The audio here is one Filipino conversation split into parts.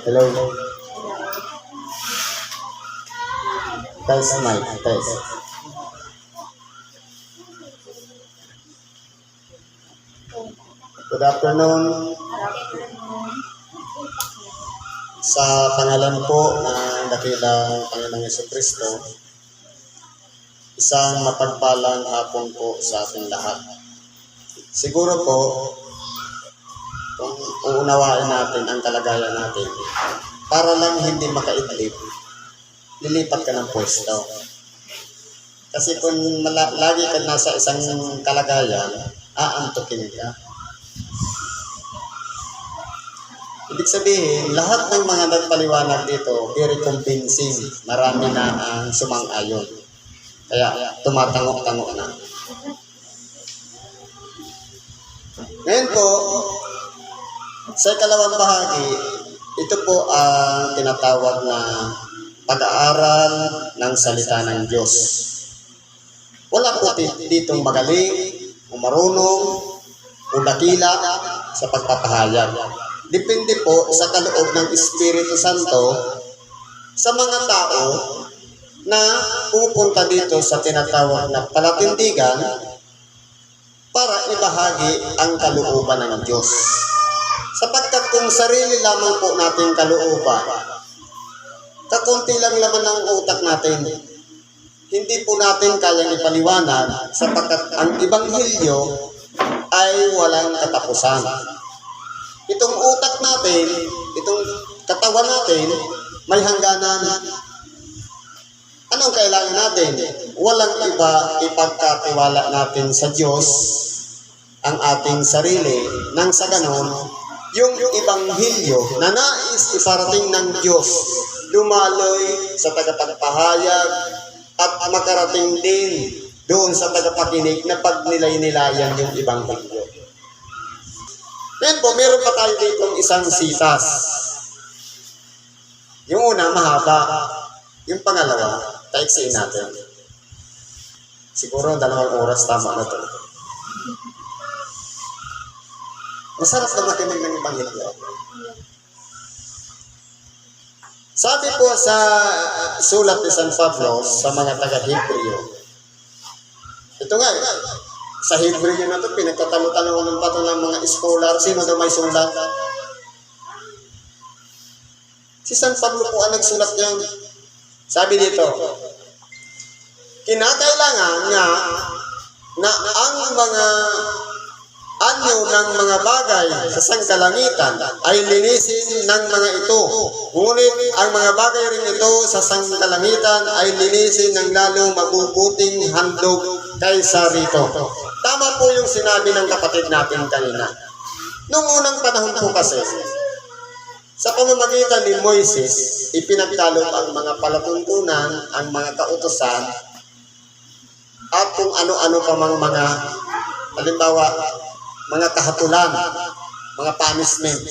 Hello. Test mic. Test. Good afternoon. Sa pangalan po ng dakilang Panginoong Jesucristo, isang mapagpalang hapon po sa ating lahat. Siguro po, kung uunawain natin ang kalagayan natin, para lang hindi makaidlip, lilipat ka ng pwesto. Kasi kung lagi ka nasa isang kalagayan, aantukin ka. Ibig sabihin, lahat ng mga nagpaliwanag dito, very convincing. Marami na ang sumang-ayon. Kaya tumatangok-tangok na. Ngayon po, sa ikalawang bahagi, ito po ang tinatawag na pag-aaral ng salita ng Diyos. Wala po ditong magaling, o marunong, o dakila sa pagpapahayag. Depende po sa kaloob ng Espiritu Santo sa mga tao na pupunta dito sa tinatawag na palatindigan para ibahagi ang kalooban ng Diyos. Sapagkat kung sarili lamang po nating kalooban, kakunti lang laman ng utak natin, hindi po natin kayang ipaliwanag sapagkat ang Ebanghelyo ay walang katapusan. Itong utak natin, itong katawan natin, may hangganan. Anong kailangan natin? Walang iba, ipagkatiwala natin sa Diyos ang ating sarili nang sa ganon, yung Ebanghelyo na nais iparating ng Diyos dumaloy sa tagapagpahayag at makarating din doon sa tagapakinig na pagnilay-nilayan yung Ebanghelyo. Ngayon po, meron pa tayo ditong isang sitas. Yung una, mahaba. Yung pangalawa, taiksiin natin. Siguro 2 oras tama na ito. Masarap na makinig ng Ebanghelyo. Sabi po sa sulat ni San Pablo sa mga taga-Hebreo, ito nga, sa Hebreo na ito, pinagtatanong-tanong ng bato ng mga scholar, sino daw may sulat? Si San Pablo po ang nagsulat niyan. Sabi dito, kinakailangan nga na ang mga anyo ng mga bagay sa sangkalangitan ay linisin ng mga ito. Ngunit ang mga bagay rin ito sa sangkalangitan ay linisin ng lalong mabubuting handog kaysa rito. Tama po yung sinabi ng kapatid natin kanina. Noong unang panahon po kasi, sa pamamagitan ni Moises, ipinagkaloob ang mga palatuntunan, ang mga kautusan, at kung ano-ano pa mga, halimbawa, mga kahatulan, mga punishment.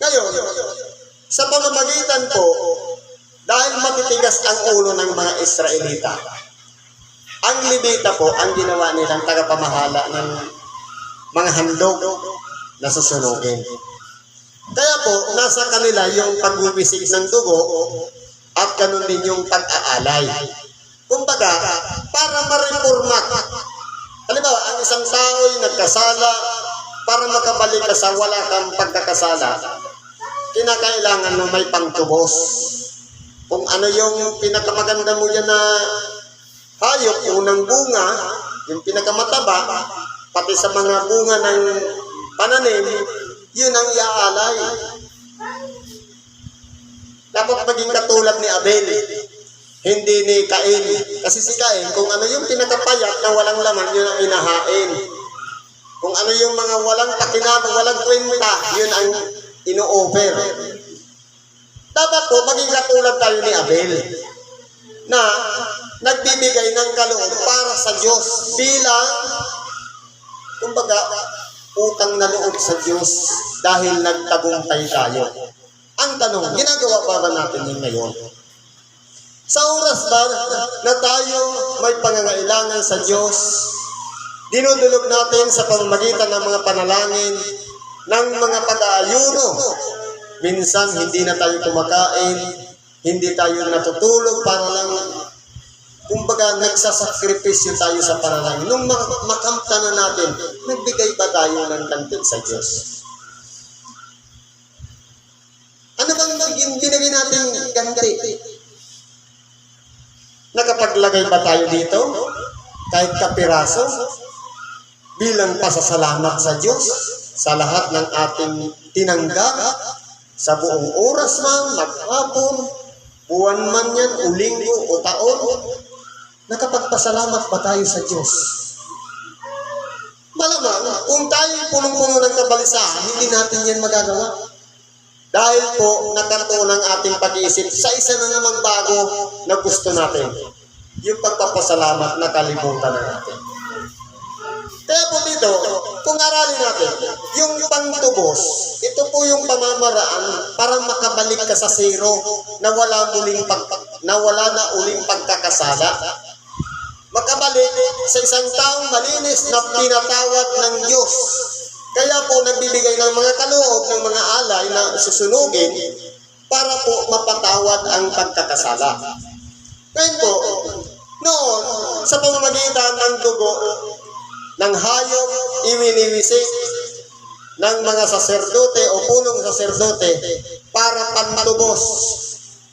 Ngayon, sa pamamagitan po, dahil matitigas ang ulo ng mga Israelita, ang Levita po, ang ginawa nilang tagapamahala ng mga handog na susunugin. Kaya po, nasa kanila yung pagwiwisik ng dugo at ganun din yung pag-aalay. Kumbaga, para ma-reforma. Halimbawa, ang isang tao ay nagkasala, para makabalik ka sa wala kang pagkakasala, kinakailangan na may pangtubos. Kung ano yung pinakamaganda mo yan na hayop, unang bunga, yung pinakamataba, pati sa mga bunga ng pananim, yun ang iaalay. Dapat maging katulad ni Abel, hindi ni Cain. Kasi si Cain, kung ano yung pinakapayat na walang laman, yun ang inahain. Kung ano yung mga walang pakinabang, walang kwenta, yun ang ino-offer. Dapat po, maging katulad tayo ni Abel, na nagbibigay ng kaloob para sa Diyos bilang, kumbaga, utang na loob sa Diyos dahil nagtagumpay tayo. Ang tanong, ginagawa pa ba natin yun ngayon? Sa oras ba na tayo may pangangailangan sa Diyos, dinudulog natin sa pamamagitan ng mga panalangin, ng mga pag-aalala nag-aayuno. Minsan, hindi na tayo kumakain, hindi tayo natutulog para lang, kumbaga, nagsasakripisyo tayo sa panalangin. Nung makamta na natin, nagbigay ba tayo ng kantig sa Diyos? Ano bang binigay natin ganti? Nakapaglagay ba tayo dito? Kahit kapiraso? Bilang pasasalamat sa Diyos sa lahat ng ating tinanggap sa buong oras man, maghapon, buwan man yan, o linggo, o taon. Nakapagpasalamat ba tayo sa Diyos? Malamang, kung tayo punong-puno ng kabalisahan, hindi natin yan magagawa. Dahil po, nakatuon ang ating pag-iisip sa isa na namang bago na gusto natin. Yung pagpapasalamat na kalimutan na natin. Kaya po dito, kung aralin natin, yung pangtubos, ito po yung pamamaraan para makabalik ka sa zero na wala na uling pagkakasala. Makabalik sa isang taong malinis na pinatawad ng Diyos. Kaya po nagbibigay ng mga kaloob ng mga alay na susunugin para po mapatawad ang pagkakasala. Ngayon po, noon, sa pamamagitan ng dugo, ng hayop, iwiniwisik ng mga saserdote o punong saserdote para pantubos.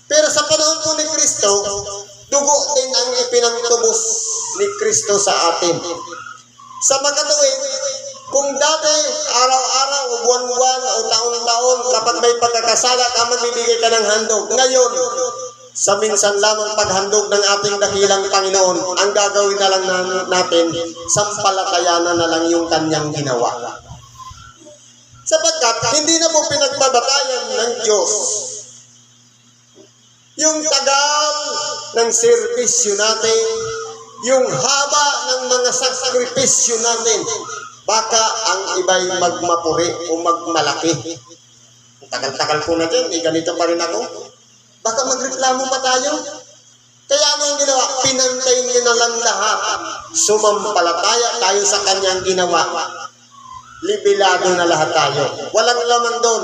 Pero sa panahon po ni Kristo, dugo din ang ipinangtubos ni Kristo sa atin. Sa makatuwid, kung dati, araw-araw, o buwan-buwan, o taon-taon, kapag may pagkakasala ka, magbibigay ka ng handog. Ngayon, sa minsan lamang paghandog ng ating dakilang Panginoon, ang gagawin na lang natin, sampalatayanan na lang yung kanyang ginawa. Sapagkat, hindi na po pinagbabatayan ng Diyos yung tagal ng serbisyo natin, yung haba ng mga sakripisyo natin. Baka ang iba'y magmapuri o magmalaki. Tagal-tagal po na dyan, ganito pa rin ako. Baka magreklamo pa tayo. Kaya ano ang ginawa? Pinantay niya na lang lahat. Sumampalataya tayo sa kanyang ginawa. Libilado na lahat tayo. Walang laman doon.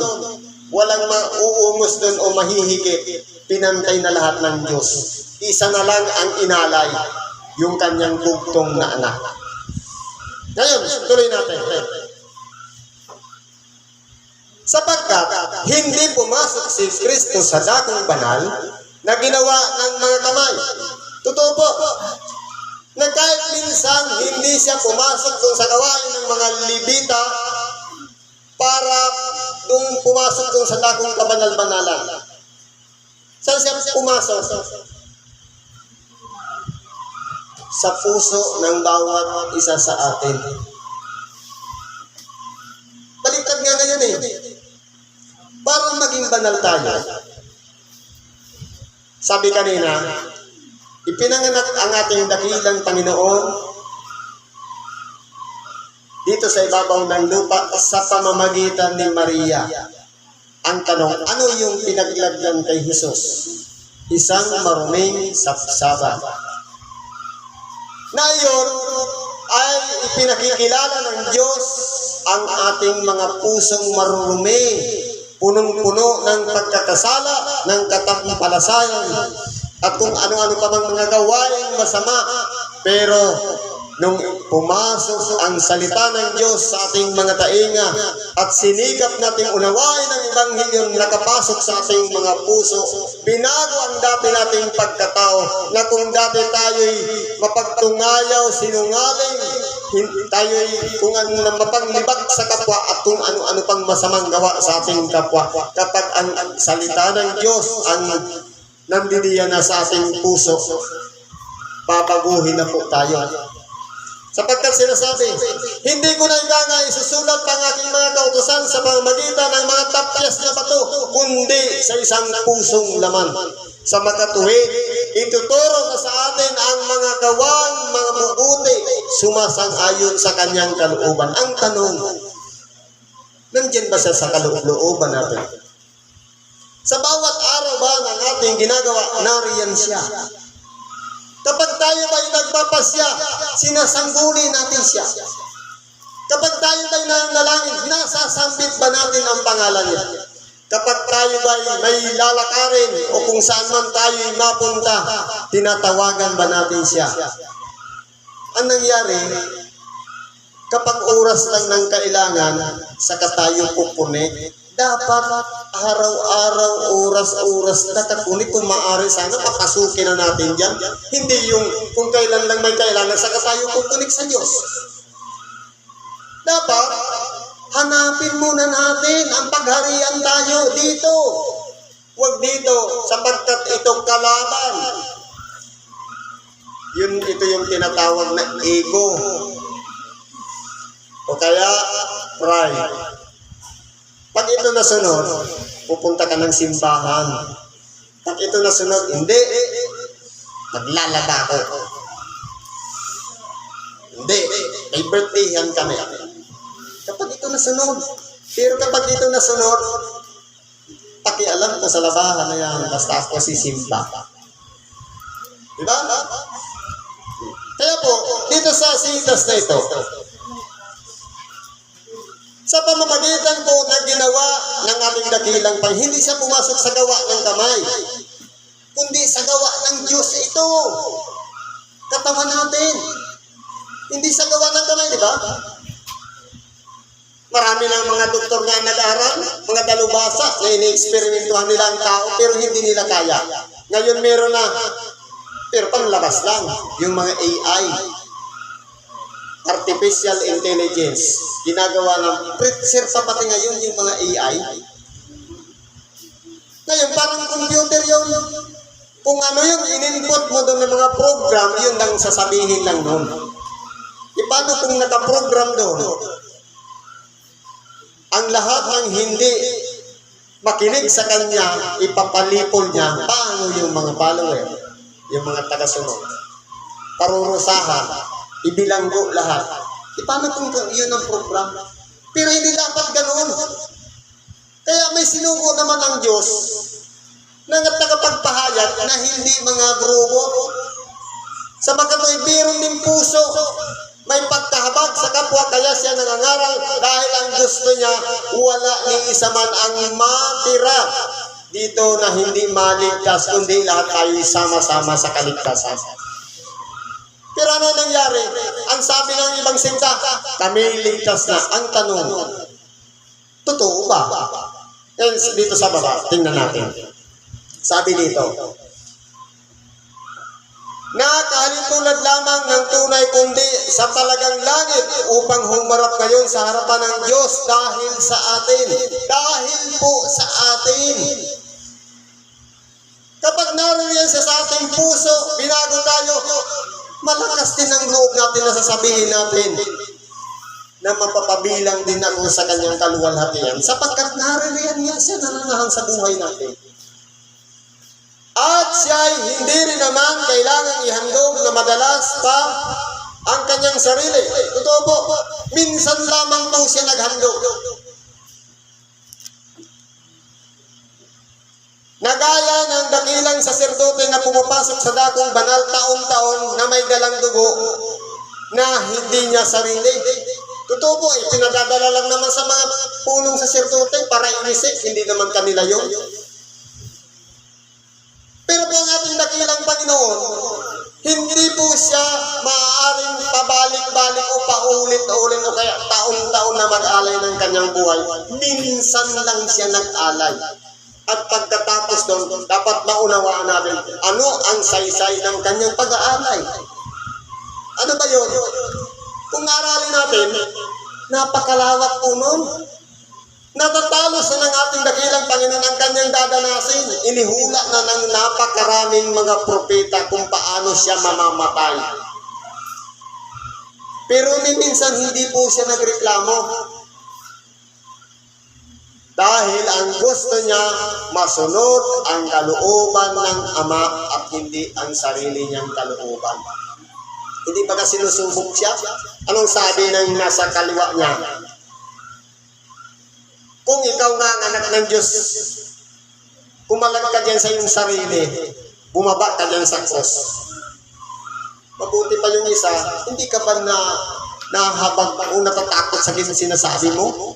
Walang mauungos doon o mahihigit. Pinantay na lahat ng Diyos. Isa na lang ang inalay, yung kanyang bugtong na anak. Ngayon, tuloy natin. Sapagkat hindi pumasok si Kristo sa dakong banal na ginawa ng mga kamay. Totoo po, na kahit minsan hindi siya pumasok doon sa gawain ng mga Levita para pumasok doon sa dakong kabanal-banalan. Saan siya pumasok? Sa puso ng bawat isa sa atin. Baliktad nga ngayon para maging banal tayo. Sabi kanina, ipinanganak ang ating dakilang Panginoon dito sa ibabaw ng lupa sa pamamagitan ni Maria. Ang tanong, ano yung pinaglagyan kay Jesus? Isang maruming sapsaba. Na iyon ay ipinakikilala ng Diyos ang ating mga pusong marurumi, punong-puno ng pagkakasala, ng katampalasayan, at kung ano-ano pa bang mga gawain masama. Pero nung pumasok ang salita ng Diyos sa ating mga tainga at sinigap nating unawain ang Ebanghelyo nakapasok sa ating mga puso, binago ang dati nating pagkatao na kung dati tayo'y mapagtungayaw, sinungaling, tayo'y kung ano mapanglibag sa kapwa at kung ano-ano pang masamang gawa sa ating kapwa. Kapag ang salita ng Diyos ang nandidiyan na sa ating puso, babaguhin na po tayo. Sapagkat sinasabi, hindi ko na isusulat pang aking mga kautusan sa pamamagitan ng mga tapyas na bato, kundi sa isang pusong laman. Sa makatuwid, ituturo na sa atin ang mga gawang mga mabuti, sumasang-ayon sa kanyang kalooban. Ang tanong, nandiyan ba siya sa kalooban natin? Sa bawat araw ba ng ating ginagawa, nariyan siya. Kapag tayo ay nagpapasya, sinasangguni natin siya. Kapag tayo nananalangin, nasasambit ba natin ang pangalan niya? Kapag tayo ba may lalakarin o kung saan man tayo mapunta, tinatawagan ba natin siya? Ang nangyari, kapag oras lang ng kailangan, saka tayo kukunik, dapat araw-araw, oras-oras na kakunik. Kung maaari, sana papasukin na natin dyan. Hindi yung kung kailan lang may kailangan, saka tayo kukunik sa Diyos. Dapat, hanapin muna natin ang pagharian tayo dito. Huwag dito, sapagkat ito kalaban. Ito yung tinatawag na ego. O kaya, pride. Pag ito nasunod, pupunta ka ng simbahan. Pag ito nasunod, hindi. Maglalaba ako. Hindi. May birthdayhan kami. Kapag ito nasunod. Pero kapag ito nasunod, pakialam ko sa labahan na yan, basta ako sisimba. Diba? Kaya po, dito sa sitas na ito, sa pamamagitan po na ginawa ng ating dakilang pang, hindi siya pumasok sa gawa ng kamay, kundi sa gawa ng Diyos ito. Katawan natin. Hindi sa gawa ng kamay, di ba? Marami ng mga doktor na nag-aral, mga dalubhasa, na ini-experimentuhan nila ang tao, pero hindi nila kaya. Ngayon meron na, pero panglabas lang, yung mga AI, Artificial Intelligence, ginagawa ng preacher pa pati ngayon yung mga AI. Ngayon, parang computer yun. Kung ano yung in-input mo doon ng mga program, yun lang sasabihin lang noon. Paano kung nakaprogram doon? Ang lahat ng hindi makinig sa kanya, ipapalipol niya, paano yung mga follower, yung mga tagasunod, parurusahan, ibilanggo lahat. Paano kung yun ang program? Pero hindi dapat ganoon. Kaya may sinugo naman ang Diyos na nakapagpahayag na hindi mga grupo. Sa makatoy, meron din puso. May pagkahabag sa kapwa, kaya siya nangangaral dahil ang gusto niya, wala ni isa man ang matira dito na hindi maligtas, kundi lahat tayo sama-sama sa kaligtasan. Pero ano nangyari? Ang sabi ng ibang sekta, kami ligtas na. Ang tanong, totoo ba? Dito sa baba, tingnan natin. Sabi dito, nakahalitulad lamang ng tunay kundi sa talagang langit upang humarap ngayon sa harapan ng Diyos dahil sa atin. Dahil po sa atin. Kapag naroon siya sa ating puso, binago tayo, malakas din ang loob natin na sasabihin natin na mapapabilang din ako sa kanyang kaluwalhatian sapagkat naroon niya siya nananahan sa buhay natin. At siya ay hindi rin naman kailangang ihandog na madalas pa ang kanyang sarili. Totoo po, minsan lamang po siya naghandog. Nagaya ng dakilang saserdote na pumapasok sa dakong banal taon-taon na may dalang dugo na hindi niya sarili. Totoo po, pinadadala lang naman sa mga punong saserdote para inisip, hindi naman kanila yun. Pero po ang ating dakilang Panginoon, hindi po siya maaaring pabalik-balik o paulit-ulit o kaya taon-taon na mag-alay ng kanyang buhay. Minsan lang siya nag-alay. At pagkatapos doon, dapat maunawaan natin ano ang saysay ng kanyang pag-aalay. Ano ba yun? Kung aralin natin, napakalawak po nun. Natatalos na ng ating dakilang Panginoon ang kanyang dadanasin. Inihula na ng napakaraming mga propeta kung paano siya mamamatay. Pero minsan hindi po siya nagreklamo. Dahil ang gusto niya, masunod ang kalooban ng Ama at hindi ang sarili niyang kalooban. Hindi ba kasi sinusubok siya? Anong sabi ng nasa kaliwa niya? Kung ikaw nga ang anak ng Diyos, kumalag ka dyan sa iyong sarili, bumaba ka dyan sa cross. Mabuti pa yung isa, hindi ka ba na nahabag o natatakot sa sinasabi mo?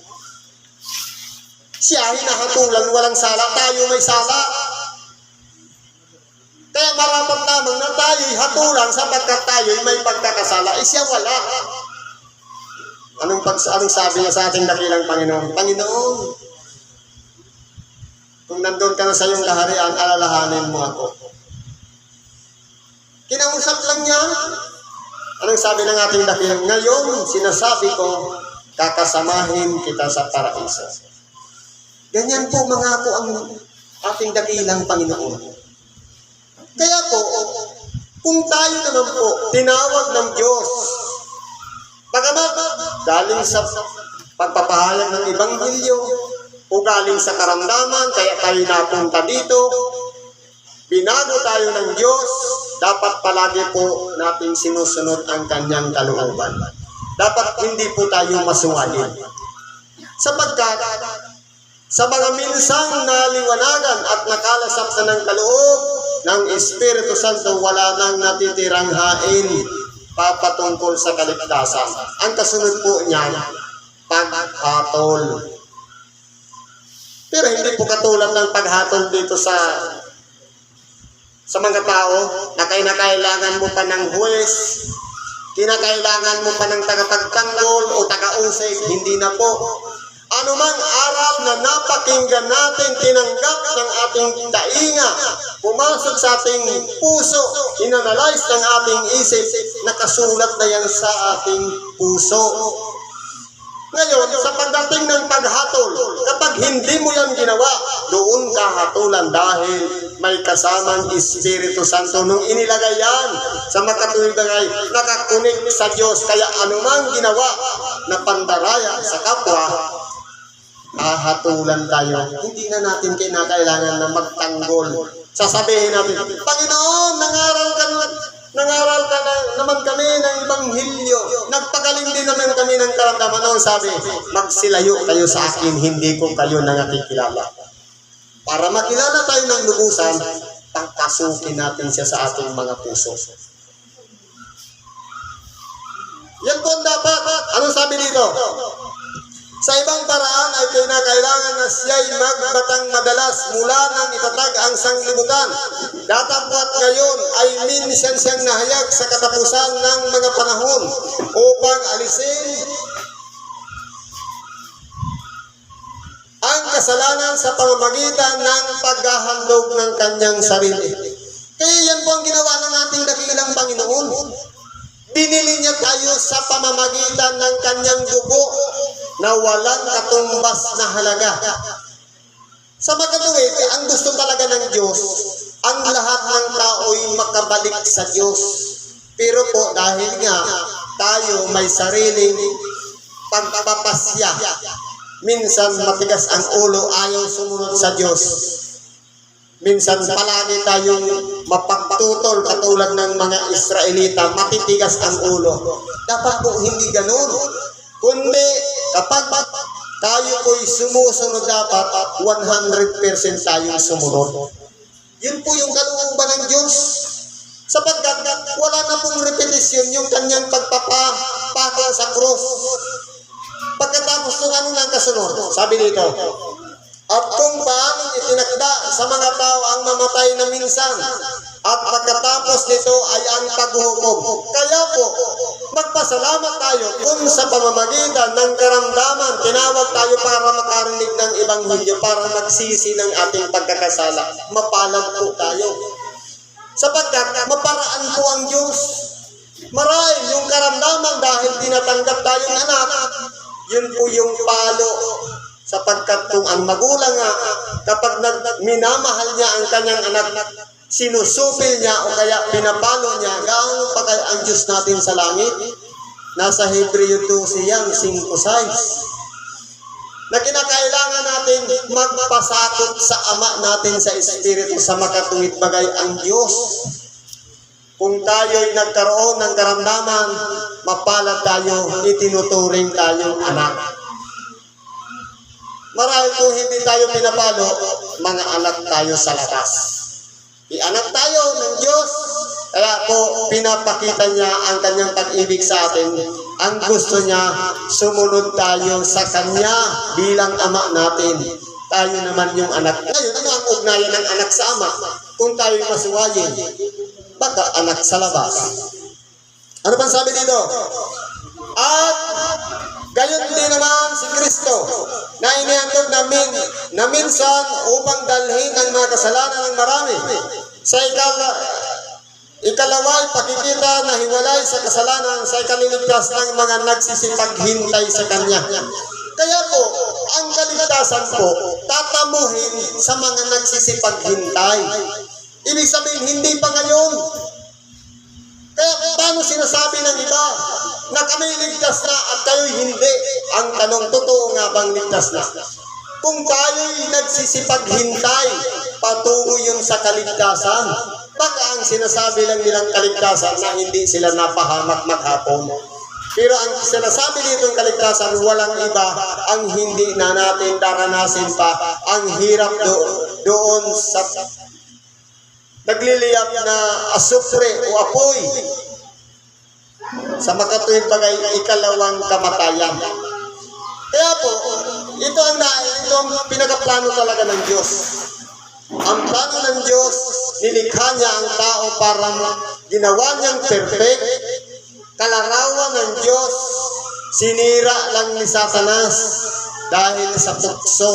Siya hinahatulan, walang sala, tayo may sala. Kaya marapat lamang na tayo'y hatulan sapagkat tayo'y may pagkakasala, siya wala. Anong sabi niya sa ating dakilang Panginoon? Panginoon, kung nandun ka na sa iyong kaharian, alalahanin mo ako. Kinausap lang niya. Anong sabi ng ating dakilang? Ngayon, sinasabi ko, kakasamahin kita sa paraiso. Ganyan po mga po ang ating dakilang Panginoon. Kaya po, kung tayo naman po, tinawag ng Diyos, bagamat galing sa pagpapahayag ng Ebanghelyo o galing sa karamdaman, kaya tayo napunta dito, binago tayo ng Diyos, dapat palagi po natin sinusunod ang kanyang kalooban. Dapat hindi po tayo masuwain. Sapagkat sa mga minsang naliwanagan at nakalasap na ng kaloob ng Espiritu Santo, wala nang natitirang hain papatungkol sa kaligtasan. Ang kasunod po niyan, paghatol. Pero hindi po katulad ng paghatol dito sa mga tao na kinakailangan mo pa ng huwes, kinakailangan mo pa ng tagapagtanggol o taga-usig. Hindi na po. Anumang aral na napakinggan natin, tinanggap ng ating tainga, pumasok sa ating puso, inanalyze ng ating isip, nakasulat na yan sa ating puso. Ngayon, sa pagdating ng paghatol, kapag hindi mo yan ginawa, doon ka hatulan dahil may kasamang Espiritu Santo. Nung inilagay yan sa makatuwid ay nakakunik sa Diyos. Kaya anumang ginawa na pandaraya sa kapwa, hahatulan tayo. Hindi na natin kinakailangan na magtanggol. Sasabihin natin, Panginoon, nangaral ka na naman kami ng Ebanghelyo. Nagpagaling din naman kami ng karamdaman. Noon sabi, magsilayo kayo sa akin, hindi ko kayo nakikilala. Para makilala tayo ng lubusan, pagpasukin natin siya sa ating mga puso. Yan po ang dapat. Anong sabi dito? Sa ibang paraan ay kinakailangan na siya'y magbatang madalas mula nang itatag ang sanglibutan. Datapwat ngayon ay minsan siyang nahayag sa katapusan ng mga panahon upang alisin ang kasalanan sa pamamagitan ng paghahandog ng kanyang sarili. Kaya yan po ang ginawa ng ating dakilang Panginoon. Binili niya tayo sa pamamagitan ng kanyang dugo na walang katumbas na halaga. Sa makatuwid, ang gusto talaga ng Diyos, ang lahat ng tao'y makabalik sa Diyos. Pero po, dahil nga tayo may sariling pagpapasya, minsan matigas ang ulo, ayaw sumunod sa Diyos. Minsan palagi tayong mapagtutol katulad ng mga Israelita, matitigas ang ulo. Dapat po hindi ganun. Kundi kapag tayo po'y sumusunod, dapat 100% tayong sumunod. Yun po yung kalooban ng Diyos. Sapagkat wala na pong repetisyon yung kanyang pagpapapako sa cross. Pagkatapos ng ano ng kasunod, sabi dito, at kung paano itinakda sa mga tao ang mamatay na minsan, at pagkatapos nito ay ang paghuhukom. Kaya po, magpasalamat tayo kung sa pamamagitan ng karamdaman, tinawag tayo para makarinig ng Ebanghelyo, para magsisi ng ating pagkakasala. Mapalag po tayo. Sapagkat maparaan po ang Diyos. Marahil yung karamdaman dahil tinatanggap tayong anak, yun po yung palo. Sapagkat kung ang magulang nga, kapag minamahal niya ang kanyang anak, sinusupil niya o kaya pinapalo niya, gaano pa kaya ang Diyos natin sa langit? Nasa Hebreo 12 yan, 5-6. Na kinakailangan natin magpasakot sa Ama natin sa Espiritu sa makatuwid bagay ang Diyos. Kung tayo'y nagkaroon ng karamdaman, mapalad tayo, itinuturing tayong anak. Marahil kung hindi tayo pinapalo, mga anak tayo sa lakas. Ianak tayo ng Diyos, kaya po pinapakita niya ang kanyang pag-ibig sa atin Ang gusto niya, sumunod tayo sa Kanya bilang Ama natin. Tayo naman yung anak. Ngayon, ano ang ugnayan ng anak sa Ama? Kung tayo'y masuwayin, baka anak sa labas. Ano pang sabi dito? At gayon din naman si Kristo na inihandog na minsan upang dalhin ang mga kasalanan ng marami. Sa ikalaway, pakikita na hiwalay sa kasalanan sa ikaliligtas ng mga nagsisipaghintay sa Kanya. Kaya po, ang kaligtasan po, tatamuhin sa mga nagsisipaghintay. Ibig sabihin, hindi pa ngayon. Kaya paano sinasabi ng iba na kami ligtas na at kayo'y hindi? Ang tanong, totoo nga bang ligtas na? Kung tayo'y nagsisipaghintay, patungo yun sa kaligtasan. Baka ang sinasabi lang nilang kaligtasan na hindi sila napahamak maghapon. Pero ang sinasabi ditong kaligtasan, walang iba ang hindi na natin daranasin pa. Ang hirap doon sa nagliliyap na asupre o apoy sa makatuwid bagay na ikalawang kamatayan. Kaya po, ito ang pinakaplano talaga ng Diyos. Ang plano ng Diyos, nilikha niya ang tao para ginawa niyang perfect. Kalarawan ng Diyos, sinira lang ni Satanas dahil sa tukso.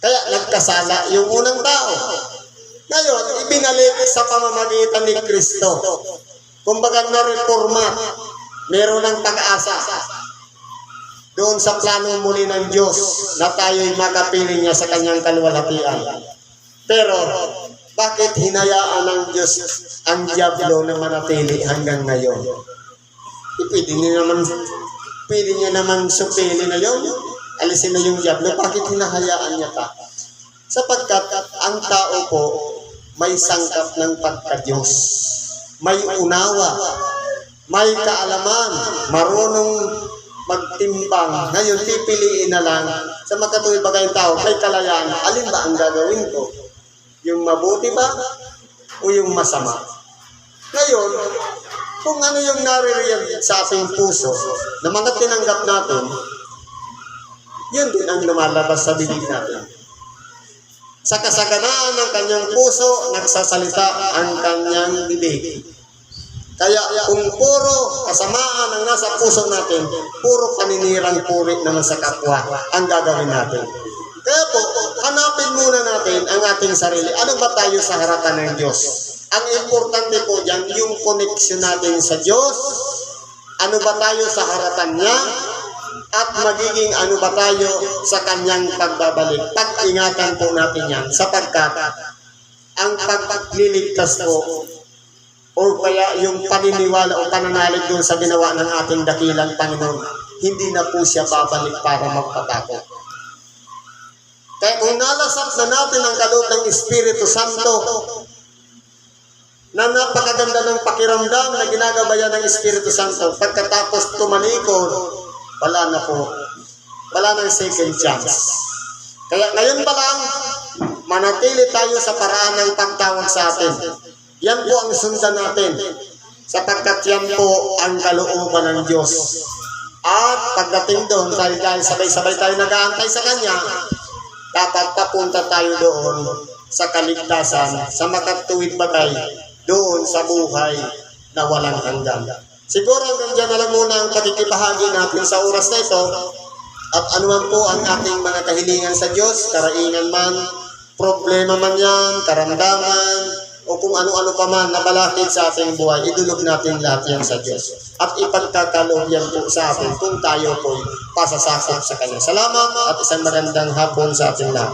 Kaya nagkasala yung unang tao. Ngayon, ibinalik sa pamamagitan ni Kristo. Kumbaga na-reforma, meron ng pag-asa. Doon sa plano muli ng Diyos na tayo'y makapiling niya sa kanyang kaluwalhatian. Pero, bakit hinayaan ng Diyos ang diablo na manatili hanggang ngayon? Pwede niya naman supili na yun. Alisin na yung diablo. Bakit hinahayaan niya pa? Sapagkat ang tao po may sangkap ng pagka-Diyos. May unawa. May kaalaman. Marunong magtimbang. Ngayon, pipiliin na lang sa makatuwid ba kayong tao, may kalayaan. Alin ba ang gagawin ko? Yung mabuti ba o yung masama? Ngayon, kung ano yung nare-realize sa ating puso na mga tinanggap natin, yun din ang lumalabas sa bibig natin. Sa kasaganaan ng kanyang puso, nagsasalita ang kanyang bibig. Kaya kung puro kasamaan ang nasa puso natin, puro paninirang puri naman sa kapwa ang gagawin natin. Kaya po, hanapin muna natin ang ating sarili. Ano ba tayo sa harapan ng Diyos? Ang importante po dyan, yung connection natin sa Diyos. Ano ba tayo sa harapan niya? At magiging ano ba tayo sa kanyang pagbabalik? Pag-ingatan po natin yan. Sapagkat ang pagliligtas po o kaya yung paniniwala o pananalig doon sa ginawa ng ating dakilang Panginoon, hindi na po siya babalik para magpatakot. Kaya kung nalasap na natin ang kaloob ng Espiritu Santo, na napakaganda ng pakiramdam na ginagabayan ng Espiritu Santo, pagkatapos tumalikod, wala na po. Wala nang second chance. Kaya ngayon pa lang, manatili tayo sa paraan ng pagtawag sa atin. Yan po ang sundan natin. Sapagkat yan po ang kalooban ng Diyos. At pagdating doon, dahil sabay-sabay tayo nag-aantay sa Kanya, dapat papunta tayo doon sa kaligtasan, sa makatuwid bagay, doon sa buhay na walang hanggan. Siguro hanggang dyan na lang muna ang pakikibahagi natin sa oras na ito. At anuman po ang ating mga kahilingan sa Diyos, karaingan man, problema man yan, karamdaman, o kung ano-ano pa man na balakid sa ating buhay, idulog natin lahat yan sa Diyos. At ipagkakaloob yan po sa atin kung tayo po'y pasasakop sa Kanya. Salamat at isang magandang hapon sa ating lahat.